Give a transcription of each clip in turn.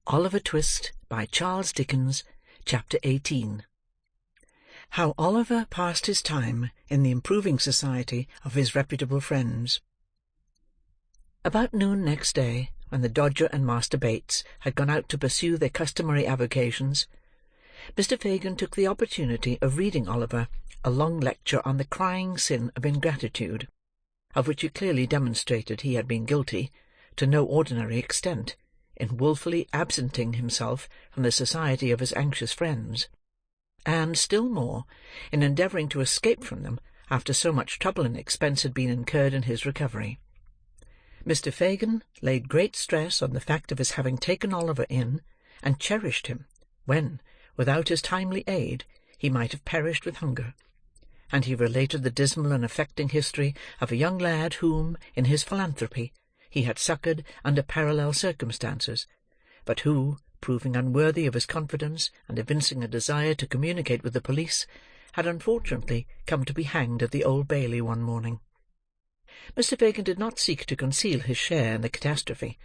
Oliver Twist, by Charles Dickens. Chapter 18. How Oliver passed his time in the improving society of his reputable friends. About noon next day, when the Dodger and Master Bates had gone out to pursue their customary avocations, Mr. Fagin took the opportunity of reading Oliver a long lecture on the crying sin of ingratitude, of which he clearly demonstrated he had been guilty, to no ordinary extent, in wilfully absenting himself from the society of his anxious friends, and still more in endeavouring to escape from them after so much trouble and expense had been incurred in his recovery. Mr. Fagin laid great stress on the fact of his having taken Oliver in, and cherished him, when, without his timely aid, he might have perished with hunger; and he related the dismal and affecting history of a young lad whom, in his philanthropy, he had succoured under parallel circumstances, but who, proving unworthy of his confidence and evincing a desire to communicate with the police, had unfortunately come to be hanged at the Old Bailey one morning. Mr. Fagin did not seek to conceal his share in the catastrophe,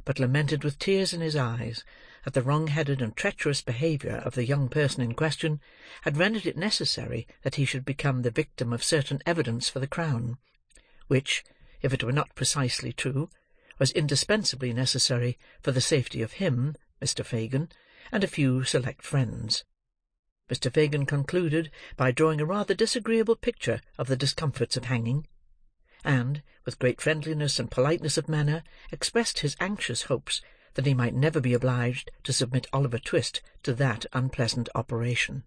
but lamented with tears in his eyes that the wrong-headed and treacherous behaviour of the young person in question had rendered it necessary that he should become the victim of certain evidence for the Crown, which, if it were not precisely true, was indispensably necessary for the safety of him, Mr. Fagin, and a few select friends. Mr. Fagin concluded by drawing a rather disagreeable picture of the discomforts of hanging, and, with great friendliness and politeness of manner, expressed his anxious hopes that he might never be obliged to submit Oliver Twist to that unpleasant operation.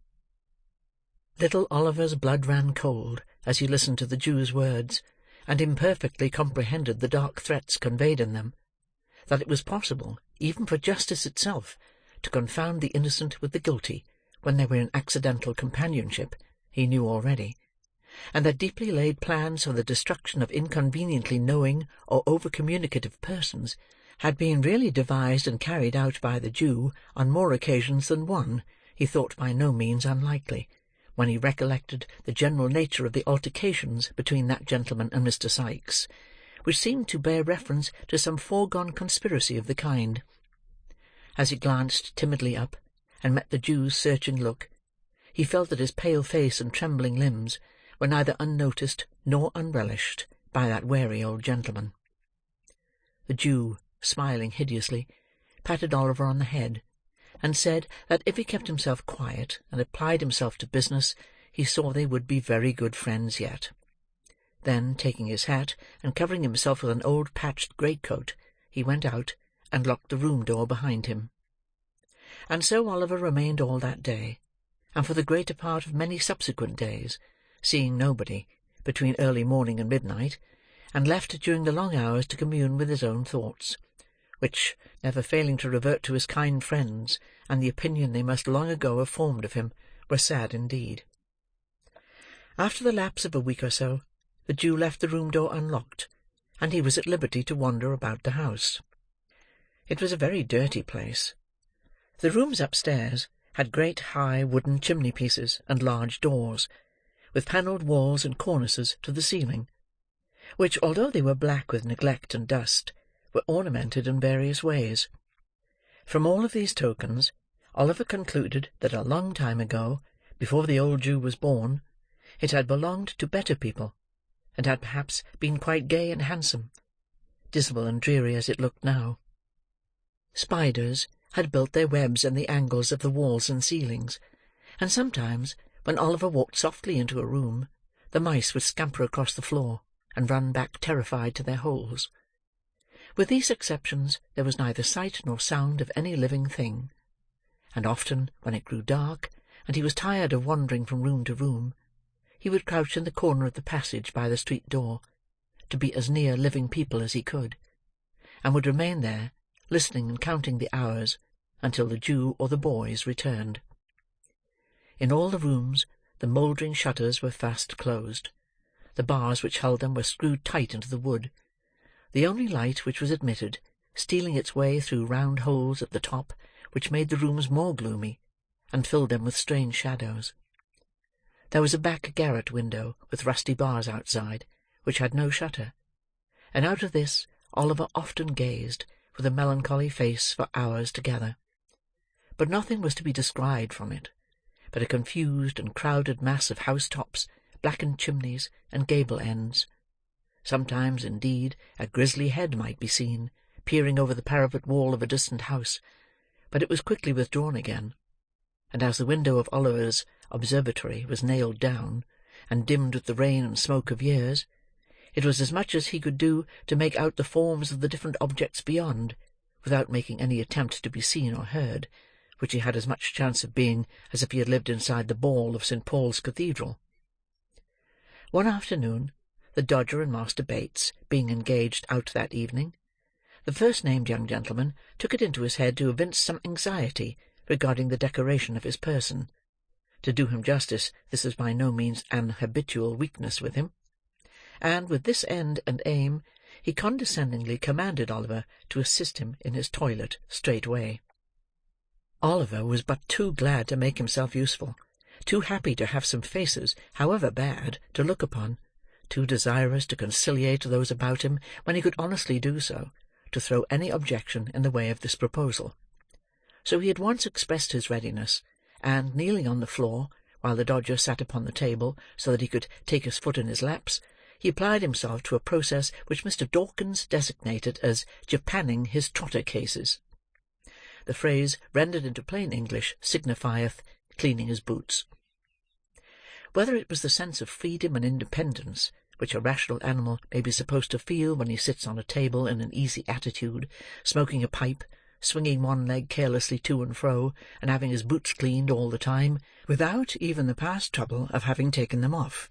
Little Oliver's blood ran cold as he listened to the Jew's words, and imperfectly comprehended the dark threats conveyed in them. That it was possible, even for justice itself, to confound the innocent with the guilty when they were in accidental companionship, he knew already; and that deeply laid plans for the destruction of inconveniently knowing or over-communicative persons had been really devised and carried out by the Jew on more occasions than one, he thought by no means unlikely, when he recollected the general nature of the altercations between that gentleman and Mr. Sikes, which seemed to bear reference to some foregone conspiracy of the kind. As he glanced timidly up, and met the Jew's searching look, he felt that his pale face and trembling limbs were neither unnoticed nor unrelished by that wary old gentleman. The Jew, smiling hideously, patted Oliver on the head, and said that if he kept himself quiet and applied himself to business, he saw they would be very good friends yet. Then, taking his hat, and covering himself with an old patched greatcoat, he went out, and locked the room door behind him. And so Oliver remained all that day, and for the greater part of many subsequent days, seeing nobody, between early morning and midnight, and left during the long hours to commune with his own thoughts, which, never failing to revert to his kind friends and the opinion they must long ago have formed of him, were sad indeed. After the lapse of a week or so, the Jew left the room door unlocked, and he was at liberty to wander about the house. It was a very dirty place. The rooms upstairs had great high wooden chimney-pieces and large doors, with panelled walls and cornices to the ceiling, which, although they were black with neglect and dust, were ornamented in various ways. From all of these tokens, Oliver concluded that a long time ago, before the old Jew was born, it had belonged to better people, and had perhaps been quite gay and handsome, dismal and dreary as it looked now. Spiders had built their webs in the angles of the walls and ceilings, and sometimes, when Oliver walked softly into a room, the mice would scamper across the floor, and run back terrified to their holes. With these exceptions, there was neither sight nor sound of any living thing; and often, when it grew dark, and he was tired of wandering from room to room, he would crouch in the corner of the passage by the street door, to be as near living people as he could, and would remain there, listening and counting the hours, until the Jew or the boys returned. In all the rooms, the mouldering shutters were fast closed. The bars which held them were screwed tight into the wood; the only light which was admitted, stealing its way through round holes at the top, which made the rooms more gloomy, and filled them with strange shadows. There was a back garret window with rusty bars outside, which had no shutter, and out of this Oliver often gazed, with a melancholy face, for hours together. but nothing was to be descried from it, but a confused and crowded mass of housetops, blackened chimneys, and gable ends. Sometimes, indeed, a grisly head might be seen, peering over the parapet wall of a distant house, but it was quickly withdrawn again, and as the window of Oliver's observatory was nailed down, and dimmed with the rain and smoke of years, it was as much as he could do to make out the forms of the different objects beyond, without making any attempt to be seen or heard, which he had as much chance of being as if he had lived inside the ball of St. Paul's Cathedral. One afternoon, the Dodger and Master Bates being engaged out that evening, the first-named young gentleman took it into his head to evince some anxiety regarding the decoration of his person. To do him justice, this is by no means an habitual weakness with him, and with this end and aim, he condescendingly commanded Oliver to assist him in his toilet straightway. Oliver was but too glad to make himself useful, too happy to have some faces, however bad, to look upon, too desirous to conciliate those about him when he could honestly do so, to throw any objection in the way of this proposal. So he at once expressed his readiness, and, kneeling on the floor, while the Dodger sat upon the table so that he could take his foot in his laps, he applied himself to a process which Mr. Dawkins designated as japanning his trotter cases. The phrase, rendered into plain English, signifieth cleaning his boots. Whether it was the sense of freedom and independence which a rational animal may be supposed to feel when he sits on a table in an easy attitude, smoking a pipe, swinging one leg carelessly to and fro, and having his boots cleaned all the time, without even the past trouble of having taken them off,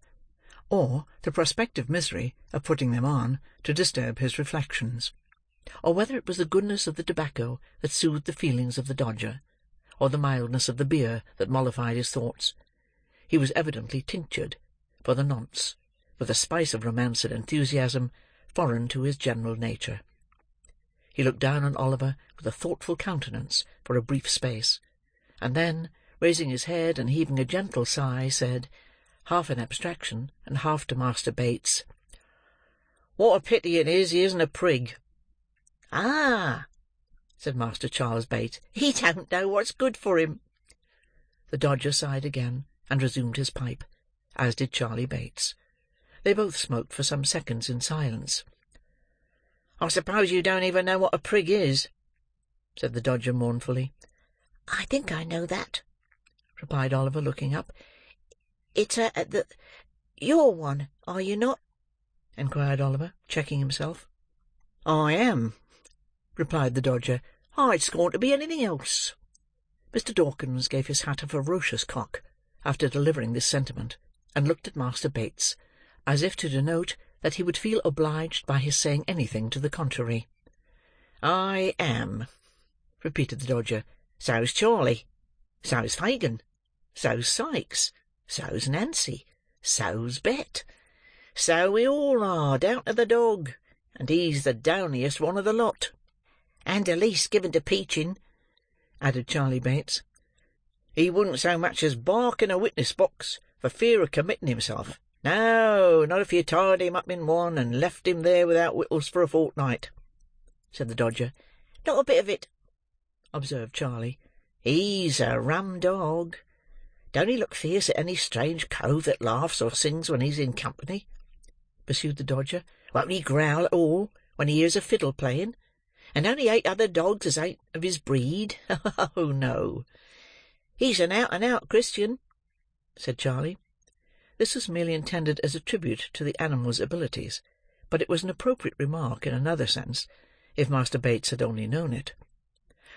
or the prospective misery of putting them on to disturb his reflections, or whether it was the goodness of the tobacco that soothed the feelings of the Dodger, or the mildness of the beer that mollified his thoughts, he was evidently tinctured, for the nonce, with a spice of romance and enthusiasm foreign to his general nature. He looked down on Oliver with a thoughtful countenance for a brief space, and then, raising his head and heaving a gentle sigh, said, half in abstraction and half to Master Bates, "What a pity it is he isn't a prig!" "Ah!" said Master Charles Bates, "he don't know what's good for him." The Dodger sighed again, and resumed his pipe, as did Charley Bates. They both smoked for some seconds in silence. "I suppose you don't even know what a prig is?" said the Dodger mournfully. "I think I know that," replied Oliver, looking up. "It's you're one, are you not?" inquired Oliver, checking himself. "I am," replied the Dodger. "I'd scorn to be anything else." Mr. Dawkins gave his hat a ferocious cock, after delivering this sentiment, and looked at Master Bates, as if to denote that he would feel obliged by his saying anything to the contrary. "I am," repeated the Dodger. "So's Charley. So's Fagin. So's Sikes. So's Nancy. So's Bet. So we all are, down to the dog, and he's the downiest one of the lot. And the least given to peaching," added Charley Bates. "He wouldn't so much as bark in a witness-box, for fear of committing himself. No, not if you tied him up in one, and left him there without wittles for a fortnight," said the Dodger. "Not a bit of it," observed Charley. "He's a rum dog. Don't he look fierce at any strange cove that laughs or sings when he's in company?" pursued the Dodger. "Won't he growl at all when he hears a fiddle playing? And don't he hate other dogs as ain't of his breed? Oh, no! He's an out-and-out Christian," said Charley. This was merely intended as a tribute to the animal's abilities, but it was an appropriate remark in another sense, if Master Bates had only known it.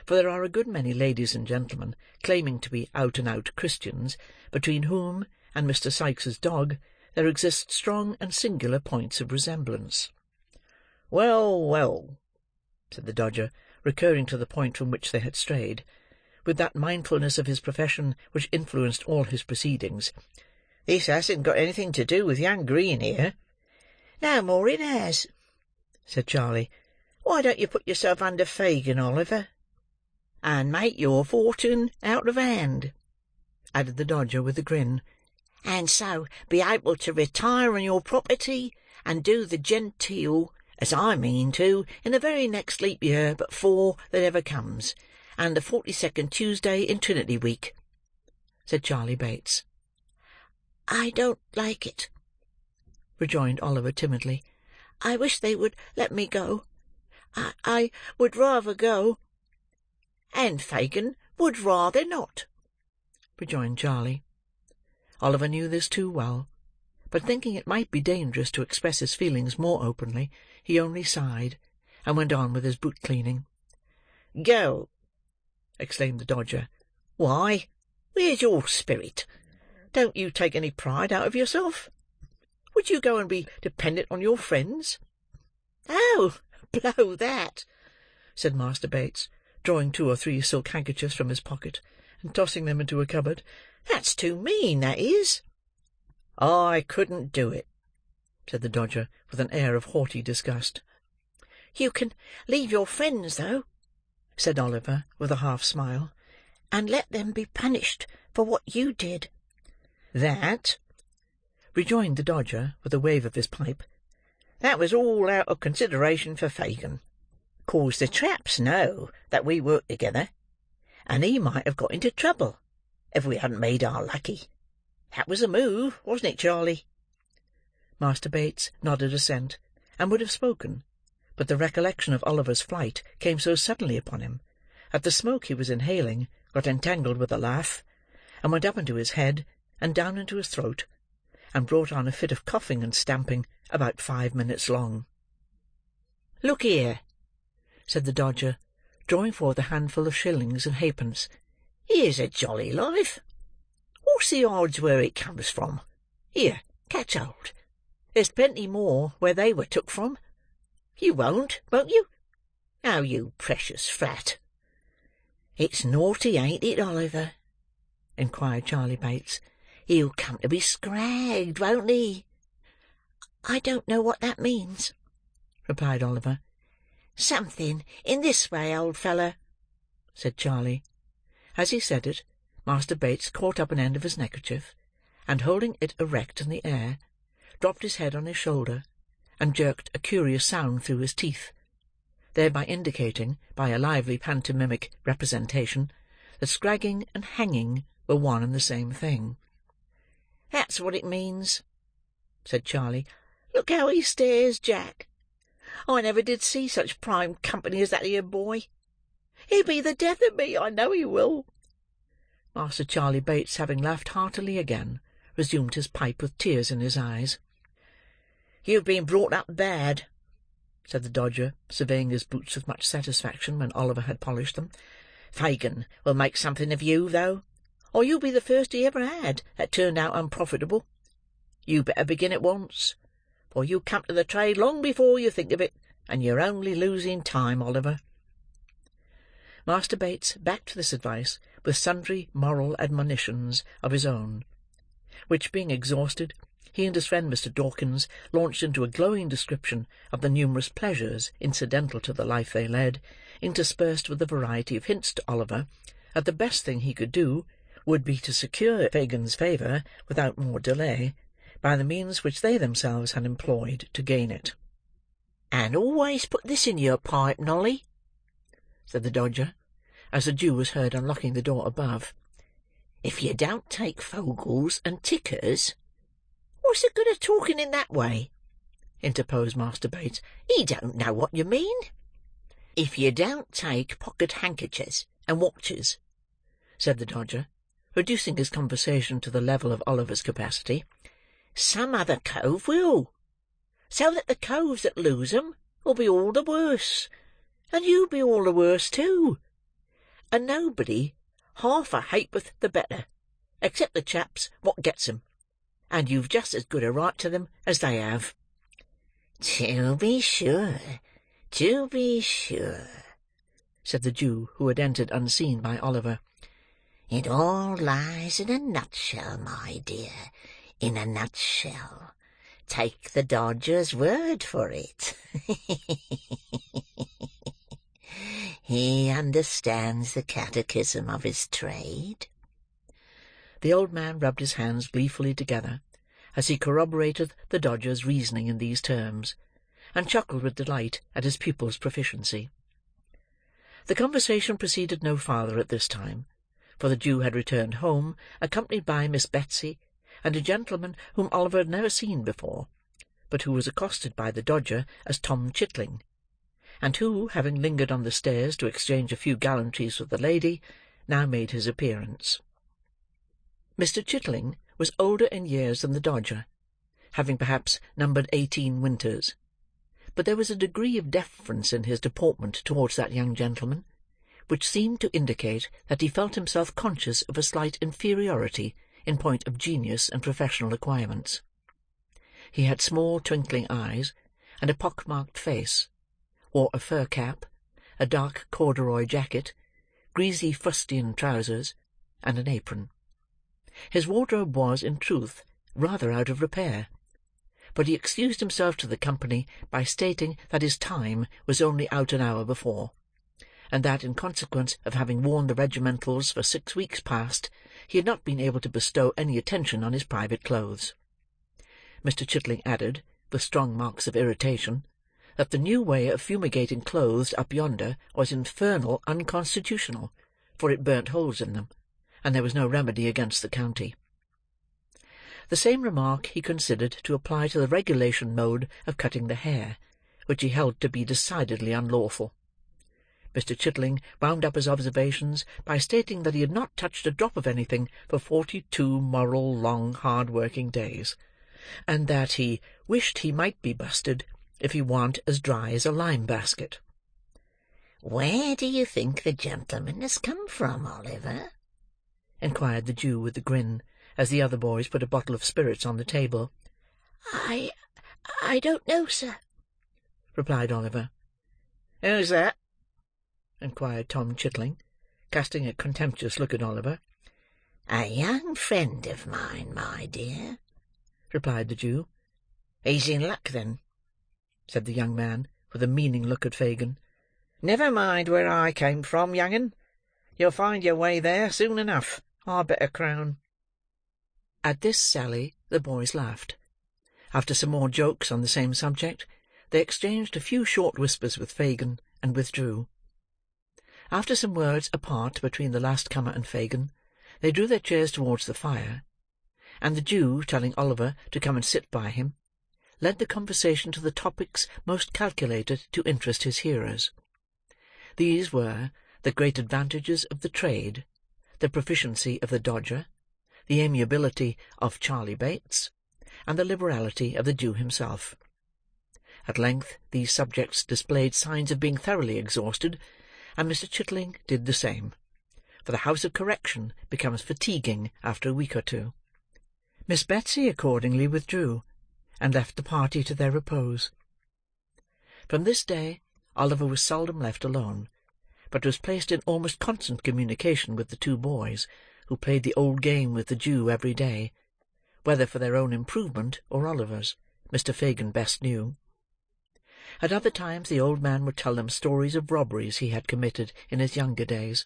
For there are a good many ladies and gentlemen claiming to be out-and-out Christians, between whom and Mr. Sikes's dog there exist strong and singular points of resemblance. "Well, well," said the Dodger, recurring to the point from which they had strayed, with that mindfulness of his profession which influenced all his proceedings. "This hasn't got anything to do with young Green here." "No more it has," said Charley. "Why don't you put yourself under Fagin, Oliver, and make your fortune out of hand?" added the Dodger with a grin. "And so be able to retire on your property, and do the genteel, as I mean to, in the very next leap year but 4 that ever comes, and the 42nd Tuesday in Trinity week," said Charley Bates. "I don't like it," rejoined Oliver timidly. "I wish they would let me go. I would rather go." "And Fagin would rather not," rejoined Charley. Oliver knew this too well, but thinking it might be dangerous to express his feelings more openly, he only sighed, and went on with his boot-cleaning. "Go!" exclaimed the Dodger. "Why, where's your spirit? Don't you take any pride out of yourself? Would you go and be dependent on your friends?" "Oh, blow that!" said Master Bates, drawing 2 or 3 silk handkerchiefs from his pocket, and tossing them into a cupboard. "That's too mean, that is." "I couldn't do it," said the Dodger, with an air of haughty disgust. "You can leave your friends, though," said Oliver, with a half-smile, "and let them be punished for what you did." "That," rejoined the Dodger, with a wave of his pipe, "that was all out of consideration for Fagin, 'cause the traps know that we work together, and he might have got into trouble if we hadn't made our lucky. That was a move, wasn't it, Charley?" Master Bates nodded assent, and would have spoken, but the recollection of Oliver's flight came so suddenly upon him, that the smoke he was inhaling got entangled with the laugh, and went up into his head, and down into his throat, and brought on a fit of coughing and stamping about 5 minutes long. "Look here," said the Dodger, drawing forth a handful of shillings and halfpence. "Here's a jolly life. What's the odds where it comes from? Here, catch hold. There's plenty more where they were took from. You won't you? Oh, you precious flat!" "It's naughty, ain't it, Oliver?" inquired Charley Bates. "He'll come to be scragged, won't he?" "I don't know what that means," replied Oliver. "Something in this way, old feller," said Charley. As he said it, Master Bates caught up an end of his neckerchief, and holding it erect in the air, dropped his head on his shoulder, and jerked a curious sound through his teeth, thereby indicating, by a lively pantomimic representation, that scragging and hanging were one and the same thing. "That's what it means," said Charley. "Look how he stares, Jack. I never did see such prime company as that here boy. He'll be the death of me, I know he will." Master Charley Bates, having laughed heartily again, resumed his pipe with tears in his eyes. "You've been brought up bad," said the Dodger, surveying his boots with much satisfaction when Oliver had polished them. "Fagin will make something of you, though, or you'll be the first he ever had that turned out unprofitable. You better begin at once, for you'll come to the trade long before you think of it, and you're only losing time, Oliver." Master Bates backed this advice with sundry moral admonitions of his own, which being exhausted, he and his friend Mr. Dawkins launched into a glowing description of the numerous pleasures incidental to the life they led, interspersed with a variety of hints to Oliver that the best thing he could do would be to secure Fagin's favour without more delay, by the means which they themselves had employed to gain it. "And always put this in your pipe, Nolly," said the Dodger, as the Jew was heard unlocking the door above. "If you don't take fogels and tickers—" "What's the good of talking in that way?" interposed Master Bates. "He don't know what you mean." "If you don't take pocket-handkerchers and watches," said the Dodger, reducing his conversation to the level of Oliver's capacity, "some other cove will, so that the coves that lose 'em will be all the worse, and you'll be all the worse too, and nobody half a ha'porth the better, except the chaps what gets 'em, and you've just as good a right to them as they have." "To be sure, to be sure," said the Jew, who had entered unseen by Oliver. "It all lies in a nutshell, my dear, in a nutshell. Take the Dodger's word for it. He understands the catechism of his trade." The old man rubbed his hands gleefully together, as he corroborated the Dodger's reasoning in these terms, and chuckled with delight at his pupil's proficiency. The conversation proceeded no farther at this time, for the Jew had returned home, accompanied by Miss Betsy and a gentleman whom Oliver had never seen before, but who was accosted by the Dodger as Tom Chitling, and who, having lingered on the stairs to exchange a few gallantries with the lady, now made his appearance. Mr. Chitling was older in years than the Dodger, having perhaps numbered 18 winters, but there was a degree of deference in his deportment towards that young gentleman, which seemed to indicate that he felt himself conscious of a slight inferiority in point of genius and professional acquirements. He had small twinkling eyes, and a pock-marked face, wore a fur cap, a dark corduroy jacket, greasy fustian trousers, and an apron. His wardrobe was, in truth, rather out of repair, but he excused himself to the company by stating that his time was only out an hour before, and that in consequence of having worn the regimentals for 6 weeks past, he had not been able to bestow any attention on his private clothes. Mr. Chitling added, with strong marks of irritation, that the new way of fumigating clothes up yonder was infernal unconstitutional, for it burnt holes in them, and there was no remedy against the county. The same remark he considered to apply to the regulation mode of cutting the hair, which he held to be decidedly unlawful. Mr. Chitling wound up his observations by stating that he had not touched a drop of anything for 42 moral, long, hard-working days, and that he wished he might be busted if he warn't as dry as a lime-basket. "Where do you think the gentleman has come from, Oliver?" inquired the Jew with a grin, as the other boys put a bottle of spirits on the table. I don't know, sir," replied Oliver. "Who's that?" inquired Tom Chitling, casting a contemptuous look at Oliver. "A young friend of mine, my dear," replied the Jew. "He's in luck, then," said the young man, with a meaning look at Fagin. "Never mind where I came from, young 'un. You'll find your way there soon enough, I'll bet a crown." At this sally the boys laughed. After some more jokes on the same subject, they exchanged a few short whispers with Fagin, and withdrew. After some words apart between the last comer and Fagin, they drew their chairs towards the fire, and the Jew, telling Oliver to come and sit by him, led the conversation to the topics most calculated to interest his hearers. These were the great advantages of the trade, the proficiency of the Dodger, the amiability of Charley Bates, and the liberality of the Jew himself. At length these subjects displayed signs of being thoroughly exhausted, and Mr. Chitling did the same, for the House of Correction becomes fatiguing after a week or two. Miss Betsy accordingly withdrew, and left the party to their repose. From this day Oliver was seldom left alone, but was placed in almost constant communication with the two boys, who played the old game with the Jew every day, whether for their own improvement or Oliver's, Mr. Fagin best knew. At other times the old man would tell them stories of robberies he had committed in his younger days,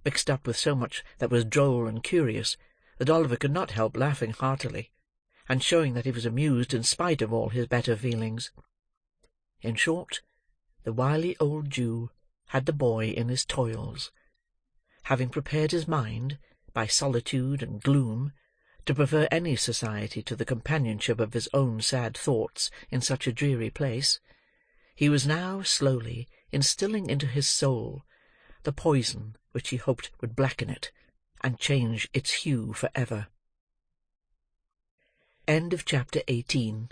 mixed up with so much that was droll and curious that Oliver could not help laughing heartily, and showing that he was amused in spite of all his better feelings. In short, the wily old Jew had the boy in his toils, having prepared his mind, by solitude and gloom, to prefer any society to the companionship of his own sad thoughts in such a dreary place. He was now slowly instilling into his soul the poison which he hoped would blacken it, and change its hue for ever. End of chapter 18.